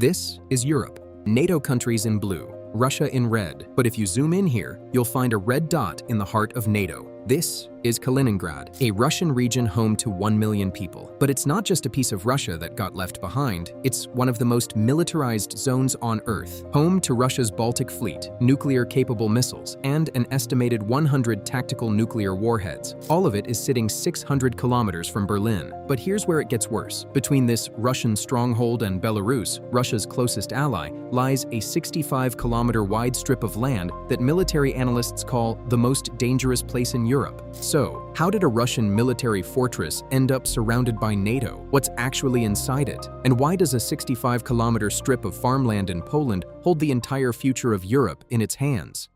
This is Europe. NATO countries in blue, Russia in red. But if you zoom in here, you'll find a red dot in the heart of NATO. This is Kaliningrad, a Russian region home to 1 million people. But it's not just a piece of Russia that got left behind, it's one of the most militarized zones on Earth, home to Russia's Baltic Fleet, nuclear-capable missiles, and an estimated 100 tactical nuclear warheads. All of it is sitting 600 kilometers from Berlin. But here's where it gets worse. Between this Russian stronghold and Belarus, Russia's closest ally, lies a 65-kilometer wide strip of land that military analysts call the most dangerous place in Europe. So, how did a Russian military fortress end up surrounded by NATO? What's actually inside it? And why does a 65-kilometer strip of farmland in Poland hold the entire future of Europe in its hands?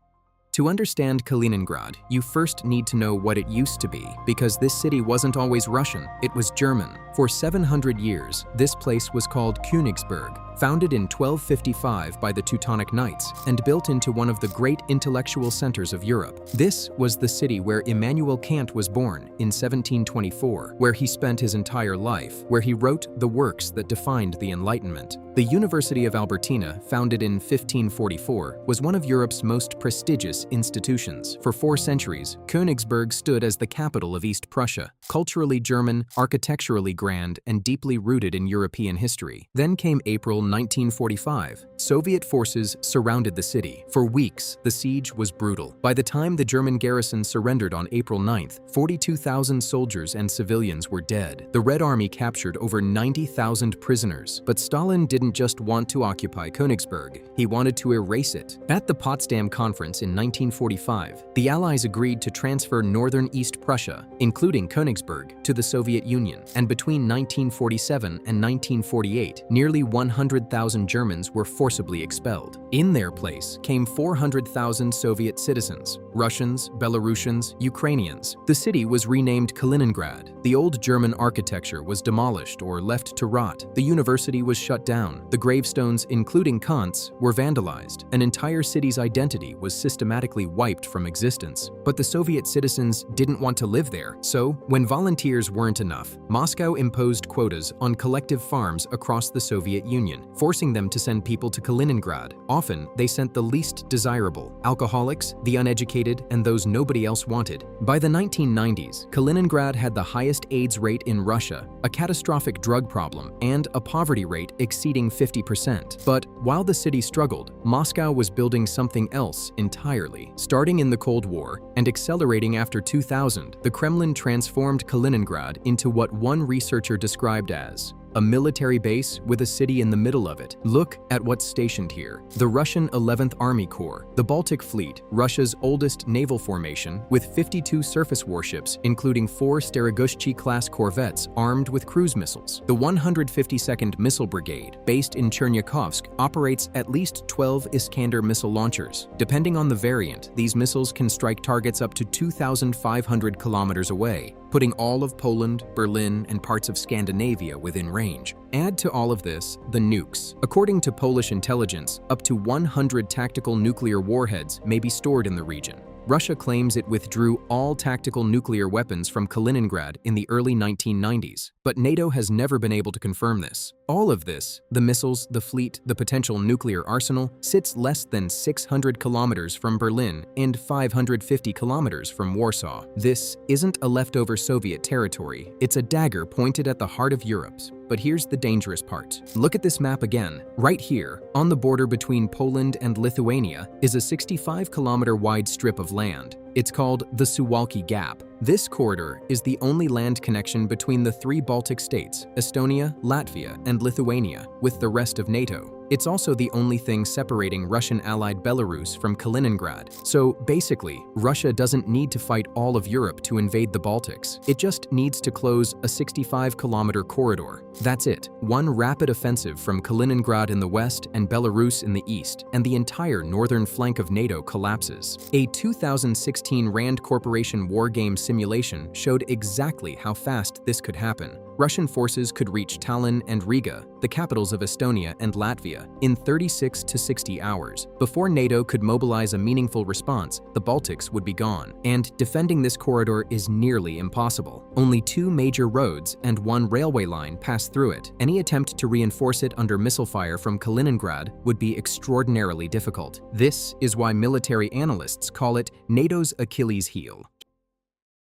To understand Kaliningrad, you first need to know what it used to be, because this city wasn't always Russian, it was German. For 700 years, this place was called Königsberg, founded in 1255 by the Teutonic Knights and built into one of the great intellectual centers of Europe. This was the city where Immanuel Kant was born in 1724, where he spent his entire life, where he wrote the works that defined the Enlightenment. The University of Albertina, founded in 1544, was one of Europe's most prestigious institutions. For 4 centuries, Königsberg stood as the capital of East Prussia, culturally German, architecturally grand, and deeply rooted in European history. Then came April 1945. Soviet forces surrounded the city. For weeks, the siege was brutal. By the time the German garrison surrendered on April 9th, 42,000 soldiers and civilians were dead. The Red Army captured over 90,000 prisoners. But Stalin didn't just want to occupy Königsberg, he wanted to erase it. At the Potsdam Conference in 1945, the Allies agreed to transfer northern East Prussia, including Königsberg, to the Soviet Union. And between 1947 and 1948, nearly 100,000 Germans were forcibly expelled. In their place came 400,000 Soviet citizens, Russians, Belarusians, Ukrainians. The city was renamed Kaliningrad. The old German architecture was demolished or left to rot. The university was shut down. The gravestones, including Kant's, were vandalized. An entire city's identity was systematically wiped from existence. But the Soviet citizens didn't want to live there. So, when volunteers weren't enough, Moscow imposed quotas on collective farms across the Soviet Union, forcing them to send people to Kaliningrad. Often, they sent the least desirable: alcoholics, the uneducated, and those nobody else wanted. By the 1990s, Kaliningrad had the highest AIDS rate in Russia, a catastrophic drug problem, and a poverty rate exceeding 50%. But while the city struggled, Moscow was building something else entirely. Starting in the Cold War and accelerating after 2000, the Kremlin transformed Kaliningrad into what one researcher described as a military base with a city in the middle of it. Look at what's stationed here. The Russian 11th Army Corps, the Baltic Fleet, Russia's oldest naval formation, with 52 surface warships, including 4 Starogushchi-class corvettes armed with cruise missiles. The 152nd Missile Brigade, based in Chernyakovsk, operates at least 12 Iskander missile launchers. Depending on the variant, these missiles can strike targets up to 2,500 kilometers away, putting all of Poland, Berlin, and parts of Scandinavia within range. Add to all of this the nukes. According to Polish intelligence, up to 100 tactical nuclear warheads may be stored in the region. Russia claims it withdrew all tactical nuclear weapons from Kaliningrad in the early 1990s, but NATO has never been able to confirm this. All of this, the missiles, the fleet, the potential nuclear arsenal, sits less than 600 kilometers from Berlin and 550 kilometers from Warsaw. This isn't a leftover Soviet territory, it's a dagger pointed at the heart of Europe's. But here's the dangerous part. Look at this map again. Right here, on the border between Poland and Lithuania, is a 65-kilometer wide strip of land. It's called the Suwalki Gap. This corridor is the only land connection between the 3 Baltic states, Estonia, Latvia, and Lithuania, with the rest of NATO. It's also the only thing separating Russian-allied Belarus from Kaliningrad. So basically, Russia doesn't need to fight all of Europe to invade the Baltics. It just needs to close a 65-kilometer corridor. That's it. One rapid offensive from Kaliningrad in the west and Belarus in the east, and the entire northern flank of NATO collapses. A 2016 RAND Corporation war game simulation showed exactly how fast this could happen. Russian forces could reach Tallinn and Riga, the capitals of Estonia and Latvia, in 36 to 60 hours. Before NATO could mobilize a meaningful response, the Baltics would be gone, and defending this corridor is nearly impossible. Only 2 major roads and 1 railway line pass through it. Any attempt to reinforce it under missile fire from Kaliningrad would be extraordinarily difficult. This is why military analysts call it NATO's Achilles heel.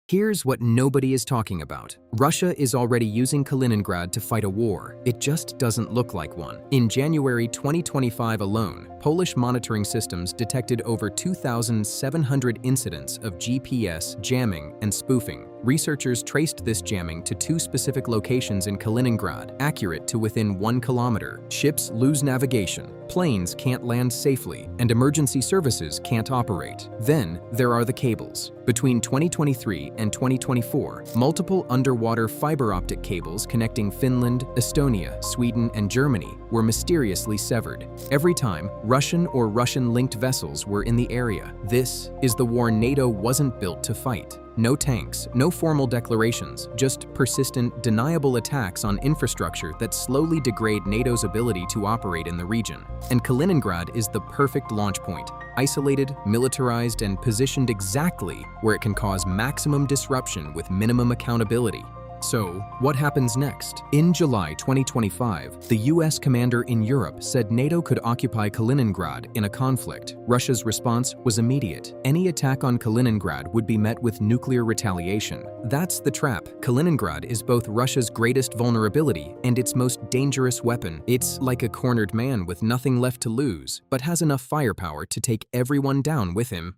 Here's what nobody is talking about. Russia is already using Kaliningrad to fight a war. It just doesn't look like one. In January 2025 alone, Polish monitoring systems detected over 2,700 incidents of GPS jamming and spoofing. Researchers traced this jamming to 2 specific locations in Kaliningrad, accurate to within 1 kilometer. Ships lose navigation, planes can't land safely, and emergency services can't operate. Then there are the cables. Between 2023 and 2024, multiple underwater fiber optic cables connecting Finland, Estonia, Sweden, and Germany were mysteriously severed. Every time, Russian or Russian-linked vessels were in the area. This is the war NATO wasn't built to fight. No tanks, no formal declarations, just persistent, deniable attacks on infrastructure that slowly degrade NATO's ability to operate in the region. And Kaliningrad is the perfect launch point. Isolated, militarized, and positioned exactly where it can cause maximum disruption with minimum accountability. So, what happens next? In July 2025, the US commander in Europe said NATO could occupy Kaliningrad in a conflict. Russia's response was immediate. Any attack on Kaliningrad would be met with nuclear retaliation. That's the trap. Kaliningrad is both Russia's greatest vulnerability and its most dangerous weapon. It's like a cornered man with nothing left to lose, but has enough firepower to take everyone down with him.